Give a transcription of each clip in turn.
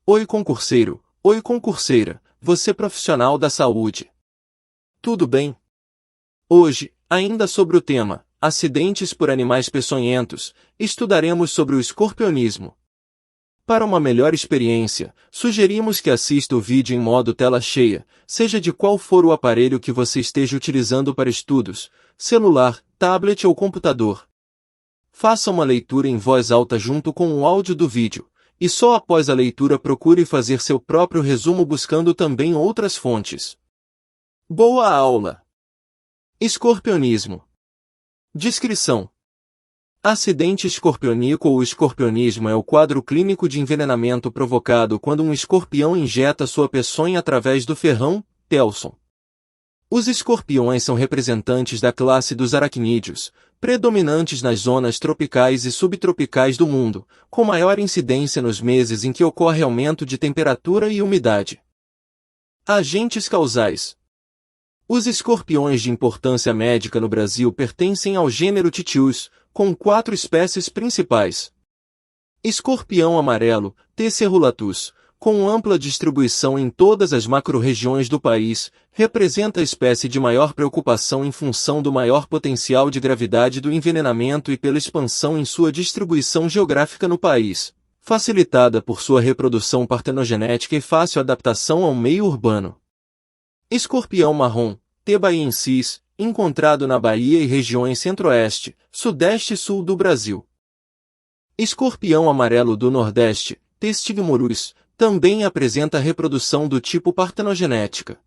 Oi concurseiro, oi concurseira, você profissional da saúde. Tudo bem? Hoje, ainda sobre o tema, acidentes por animais peçonhentos, estudaremos sobre o escorpionismo. Para uma melhor experiência, sugerimos que assista o vídeo em modo tela cheia, seja de qual for o aparelho que você esteja utilizando para estudos, celular, tablet ou computador. Faça uma leitura em voz alta junto com o áudio do vídeo, e só após a leitura procure fazer seu próprio resumo buscando também outras fontes. Boa aula! Escorpionismo. Descrição: acidente escorpiônico ou escorpionismo é o quadro clínico de envenenamento provocado quando um escorpião injeta sua peçonha através do ferrão, telson. Os escorpiões são representantes da classe dos aracnídeos, predominantes nas zonas tropicais e subtropicais do mundo, com maior incidência nos meses em que ocorre aumento de temperatura e umidade. Agentes causais. Os escorpiões de importância médica no Brasil pertencem ao gênero Titius, com 4 espécies principais. Escorpião amarelo, T. cerulatus, com ampla distribuição em todas as macro-regiões do país, representa a espécie de maior preocupação em função do maior potencial de gravidade do envenenamento e pela expansão em sua distribuição geográfica no país, facilitada por sua reprodução partenogenética e fácil adaptação ao meio urbano. Escorpião marrom, T. baiensis, encontrado na Bahia e regiões centro-oeste, sudeste e sul do Brasil. Escorpião amarelo do Nordeste, T. stigmurus, também apresenta reprodução do tipo partenogenética.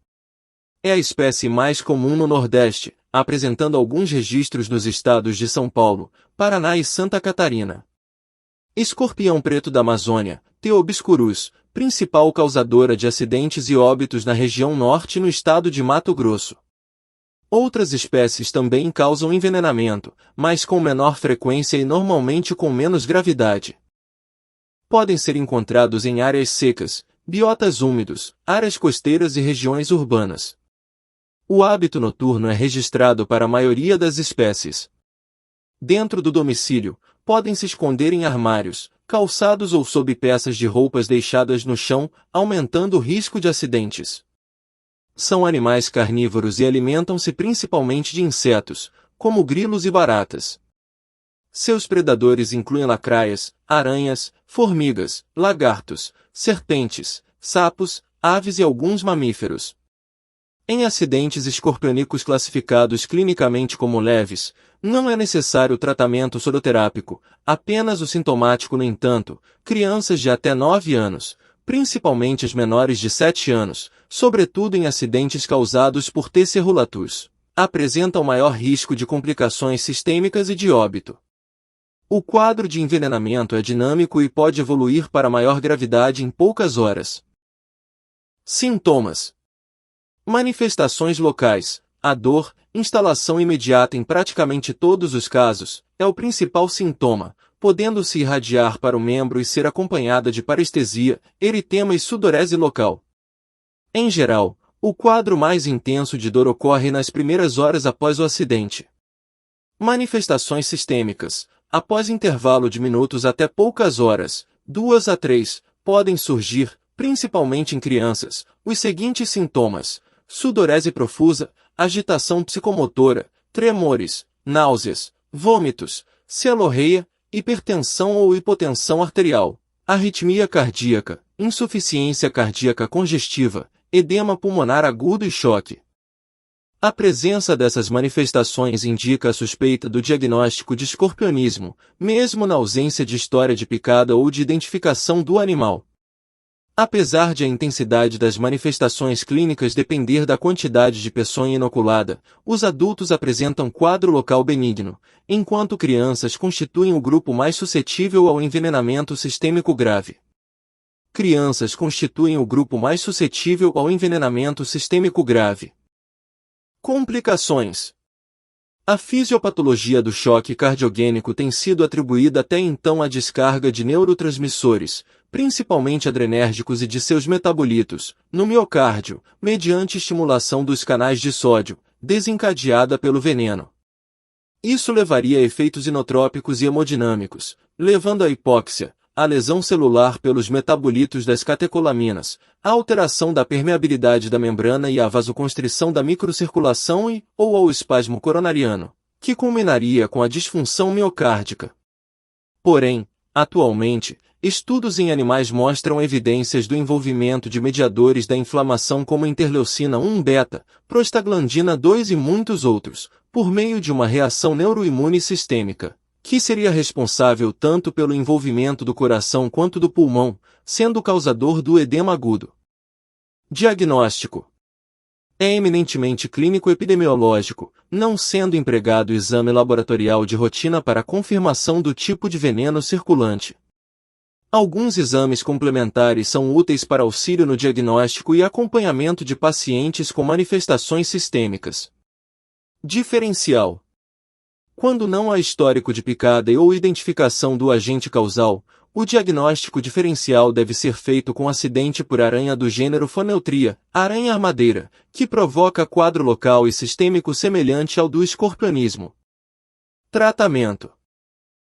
É a espécie mais comum no Nordeste, apresentando alguns registros nos estados de São Paulo, Paraná e Santa Catarina. Escorpião preto da Amazônia, T. obscurus, principal causadora de acidentes e óbitos na região norte no estado de Mato Grosso. Outras espécies também causam envenenamento, mas com menor frequência e normalmente com menos gravidade. Podem ser encontrados em áreas secas, biotas úmidos, áreas costeiras e regiões urbanas. O hábito noturno é registrado para a maioria das espécies. Dentro do domicílio, podem se esconder em armários, calçados ou sob peças de roupas deixadas no chão, aumentando o risco de acidentes. São animais carnívoros e alimentam-se principalmente de insetos, como grilos e baratas. Seus predadores incluem lacraias, aranhas, formigas, lagartos, serpentes, sapos, aves e alguns mamíferos. Em acidentes escorpionicos classificados clinicamente como leves, não é necessário tratamento soroterápico, apenas o sintomático. No entanto, crianças de até 9 anos, principalmente as menores de 7 anos, sobretudo em acidentes causados por T. cerulatus, apresentam maior risco de complicações sistêmicas e de óbito. O quadro de envenenamento é dinâmico e pode evoluir para maior gravidade em poucas horas. Sintomas: manifestações locais. A dor, instalação imediata em praticamente todos os casos, é o principal sintoma, podendo se irradiar para o membro e ser acompanhada de parestesia, eritema e sudorese local. Em geral, o quadro mais intenso de dor ocorre nas primeiras horas após o acidente. Manifestações sistêmicas. Após intervalo de minutos até poucas horas, 2 a 3, podem surgir, principalmente em crianças, os seguintes sintomas: sudorese profusa, agitação psicomotora, tremores, náuseas, vômitos, cialorreia, hipertensão ou hipotensão arterial, arritmia cardíaca, insuficiência cardíaca congestiva, edema pulmonar agudo e choque. A presença dessas manifestações indica a suspeita do diagnóstico de escorpionismo, mesmo na ausência de história de picada ou de identificação do animal. Apesar de a intensidade das manifestações clínicas depender da quantidade de peçonha inoculada, os adultos apresentam quadro local benigno, enquanto crianças constituem o grupo mais suscetível ao envenenamento sistêmico grave. Crianças constituem o grupo mais suscetível ao envenenamento sistêmico grave. Complicações. A fisiopatologia do choque cardiogênico tem sido atribuída até então à descarga de neurotransmissores, principalmente adrenérgicos e de seus metabolitos, no miocárdio, mediante estimulação dos canais de sódio, desencadeada pelo veneno. Isso levaria a efeitos inotrópicos e hemodinâmicos, levando à hipóxia, a lesão celular pelos metabolitos das catecolaminas, a alteração da permeabilidade da membrana e a vasoconstrição da microcirculação ou ao espasmo coronariano, que culminaria com a disfunção miocárdica. Porém, atualmente, estudos em animais mostram evidências do envolvimento de mediadores da inflamação como interleucina 1 beta, prostaglandina 2 e muitos outros, por meio de uma reação neuroimune sistêmica, que seria responsável tanto pelo envolvimento do coração quanto do pulmão, sendo o causador do edema agudo. Diagnóstico: é eminentemente clínico-epidemiológico, não sendo empregado exame laboratorial de rotina para confirmação do tipo de veneno circulante. Alguns exames complementares são úteis para auxílio no diagnóstico e acompanhamento de pacientes com manifestações sistêmicas. Diferencial: quando não há histórico de picada ou identificação do agente causal, o diagnóstico diferencial deve ser feito com acidente por aranha do gênero Phoneutria, aranha-armadeira, que provoca quadro local e sistêmico semelhante ao do escorpionismo. Tratamento: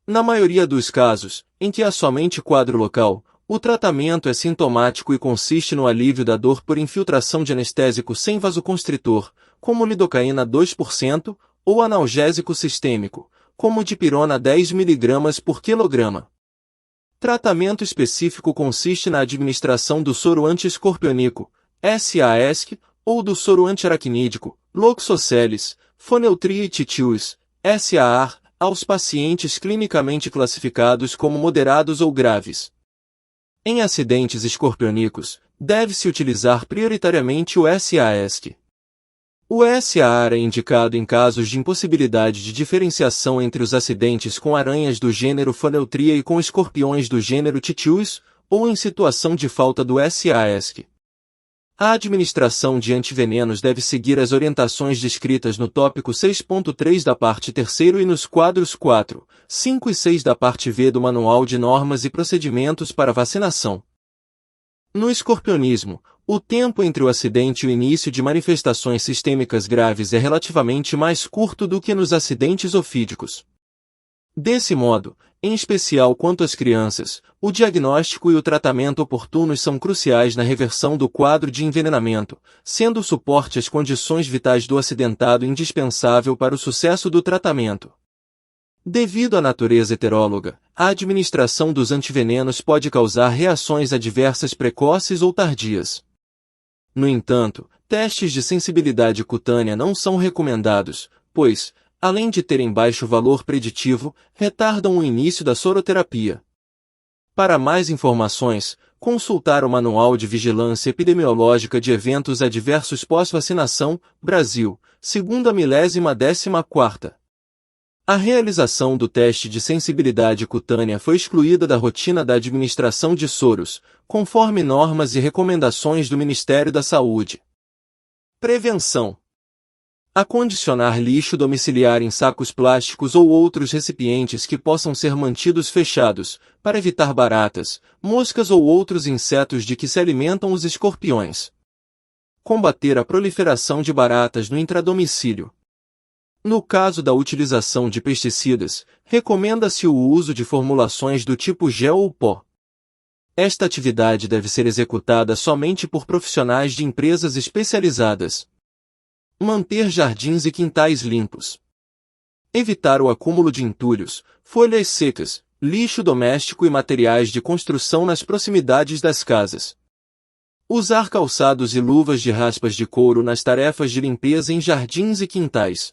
na maioria dos casos, em que há somente quadro local, o tratamento é sintomático e consiste no alívio da dor por infiltração de anestésico sem vasoconstritor, como lidocaína 2%, ou analgésico sistêmico, como dipirona 10 mg por quilograma. Tratamento específico consiste na administração do soro anti-escorpionico, SAESC, ou do soro antiaracnídico, Loxocelis, Phoneutria e Titius, SAR, aos pacientes clinicamente classificados como moderados ou graves. Em acidentes escorpionicos, deve-se utilizar prioritariamente o SAESC. O SAR é indicado em casos de impossibilidade de diferenciação entre os acidentes com aranhas do gênero Phoneutria e com escorpiões do gênero Titius, ou em situação de falta do SAESC. A administração de antivenenos deve seguir as orientações descritas no tópico 6.3 da parte 3º e nos quadros 4, 5 e 6 da parte V do Manual de Normas e Procedimentos para Vacinação. No escorpionismo, o tempo entre o acidente e o início de manifestações sistêmicas graves é relativamente mais curto do que nos acidentes ofídicos. Desse modo, em especial quanto às crianças, o diagnóstico e o tratamento oportunos são cruciais na reversão do quadro de envenenamento, sendo o suporte às condições vitais do acidentado indispensável para o sucesso do tratamento. Devido à natureza heteróloga, a administração dos antivenenos pode causar reações adversas precoces ou tardias. No entanto, testes de sensibilidade cutânea não são recomendados, pois, além de terem baixo valor preditivo, retardam o início da soroterapia. Para mais informações, consultar o Manual de Vigilância Epidemiológica de Eventos Adversos Pós-Vacinação, Brasil, 2.014ª. A realização do teste de sensibilidade cutânea foi excluída da rotina da administração de soros, conforme normas e recomendações do Ministério da Saúde. Prevenção: acondicionar lixo domiciliar em sacos plásticos ou outros recipientes que possam ser mantidos fechados, para evitar baratas, moscas ou outros insetos de que se alimentam os escorpiões. Combater a proliferação de baratas no intradomicílio. No caso da utilização de pesticidas, recomenda-se o uso de formulações do tipo gel ou pó. Esta atividade deve ser executada somente por profissionais de empresas especializadas. Manter jardins e quintais limpos. Evitar o acúmulo de entulhos, folhas secas, lixo doméstico e materiais de construção nas proximidades das casas. Usar calçados e luvas de raspas de couro nas tarefas de limpeza em jardins e quintais.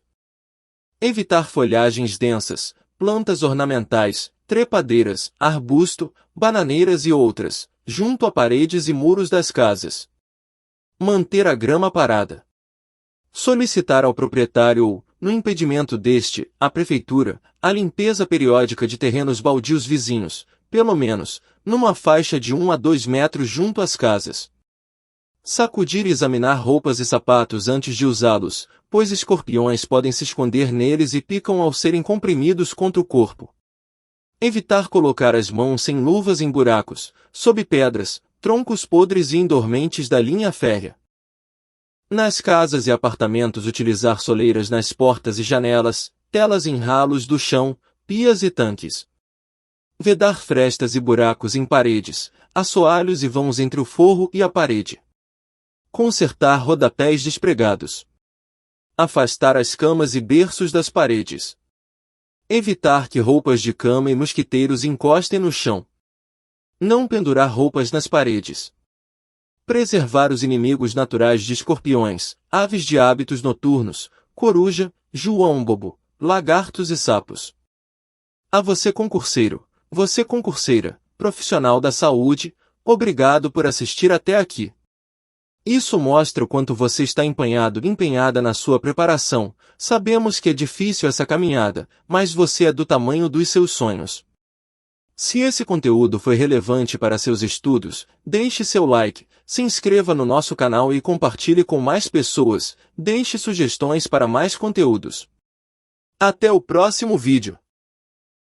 Evitar folhagens densas, plantas ornamentais, trepadeiras, arbusto, bananeiras e outras, junto a paredes e muros das casas. Manter a grama parada. Solicitar ao proprietário ou, no impedimento deste, à prefeitura, a limpeza periódica de terrenos baldios vizinhos, pelo menos, numa faixa de 1 a 2 metros junto às casas. Sacudir e examinar roupas e sapatos antes de usá-los, pois escorpiões podem se esconder neles e picam ao serem comprimidos contra o corpo. Evitar colocar as mãos sem luvas em buracos, sob pedras, troncos podres e em dormentes da linha férrea. Nas casas e apartamentos utilizar soleiras nas portas e janelas, telas em ralos do chão, pias e tanques. Vedar frestas e buracos em paredes, assoalhos e vãos entre o forro e a parede. Consertar rodapés despregados. Afastar as camas e berços das paredes. Evitar que roupas de cama e mosquiteiros encostem no chão. Não pendurar roupas nas paredes. Preservar os inimigos naturais de escorpiões, aves de hábitos noturnos, coruja, joão-bobo, lagartos e sapos. A você concurseiro, você concurseira, profissional da saúde, obrigado por assistir até aqui. Isso mostra o quanto você está empenhada na sua preparação. Sabemos que é difícil essa caminhada, mas você é do tamanho dos seus sonhos. Se esse conteúdo foi relevante para seus estudos, deixe seu like, se inscreva no nosso canal e compartilhe com mais pessoas, deixe sugestões para mais conteúdos. Até o próximo vídeo!